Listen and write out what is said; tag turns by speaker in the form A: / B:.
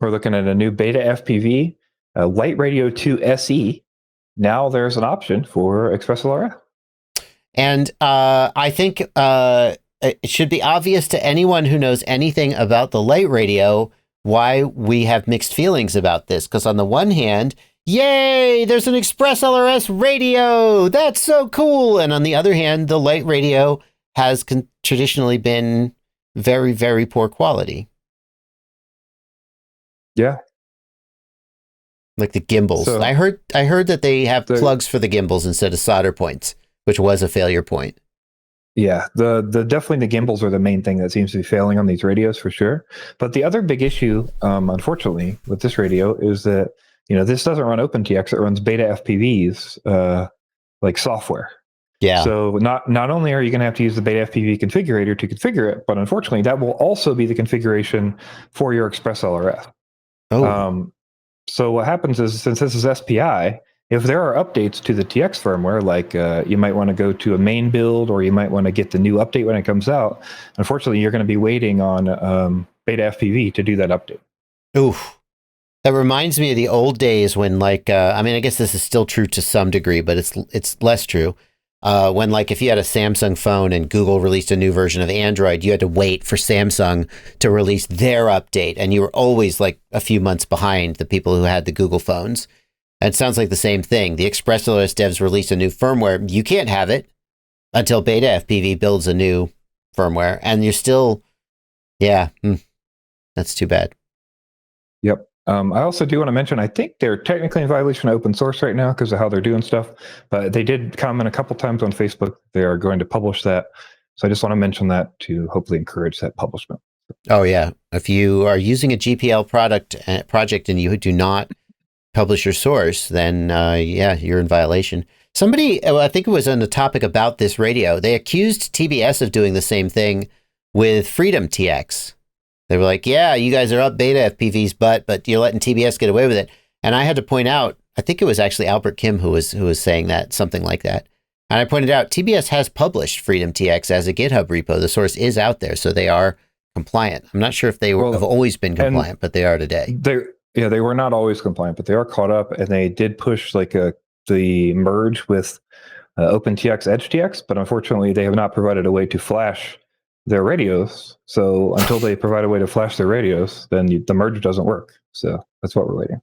A: We're looking at a new BetaFPV LiteRadio 2 SE. Now there's an option for Express LRS.
B: And I think it should be obvious to anyone who knows anything about the LiteRadio why we have mixed feelings about this. Because on the one hand, yay, there's an Express LRS radio. That's so cool. And on the other hand, the LiteRadio has traditionally been very, very poor quality.
A: Yeah.
B: Like the gimbals. So, I heard that they have plugs for the gimbals instead of solder points, which was a failure point.
A: Yeah, the definitely the gimbals are the main thing that seems to be failing on these radios for sure. But the other big issue, unfortunately, with this radio is that, you know, this doesn't run OpenTX, it runs BetaFPV's like software.
B: Yeah.
A: So not only are you going to have to use the BetaFPV configurator to configure it, but unfortunately that will also be the configuration for your Express LRS.
B: Oh.
A: So what happens is, since this is SPI, if there are updates to the TX firmware, like you might want to go to a main build, or you might want to get the new update when it comes out, unfortunately, you're going to be waiting on BetaFPV to do that update.
B: Oof. That reminds me of the old days when, like, I mean, I guess this is still true to some degree, but it's less true. When, like, if you had a Samsung phone and Google released a new version of Android, you had to wait for Samsung to release their update, and you were always like a few months behind the people who had the Google phones. And it sounds like the same thing. The Express LRS devs release a new firmware. You can't have it until BetaFPV builds a new firmware, and you're still, that's too bad.
A: Yep. I also do want to mention, I think they're technically in violation of open source right now because of how they're doing stuff, but they did comment a couple times on Facebook they are going to publish that. So I just want to mention that to hopefully encourage that publishment.
B: Oh yeah. If you are using a GPL project and you do not publish your source, then you're in violation. Somebody, I think it was on the topic about this radio, they accused TBS of doing the same thing with Freedom TX. They were like, yeah, you guys are up BetaFPV's butt, but you're letting TBS get away with it. And I had to point out, I think it was actually Albert Kim who was saying that, something like that. And I pointed out, TBS has published Freedom TX as a GitHub repo. The source is out there, so they are compliant. I'm not sure if they have always been compliant, but they are today.
A: They were not always compliant, but they are caught up, and they did push like the merge with OpenTX EdgeTX, but unfortunately they have not provided a way to flash their radios. So until they provide a way to flash their radios, then the merge doesn't work. So that's what we're waiting.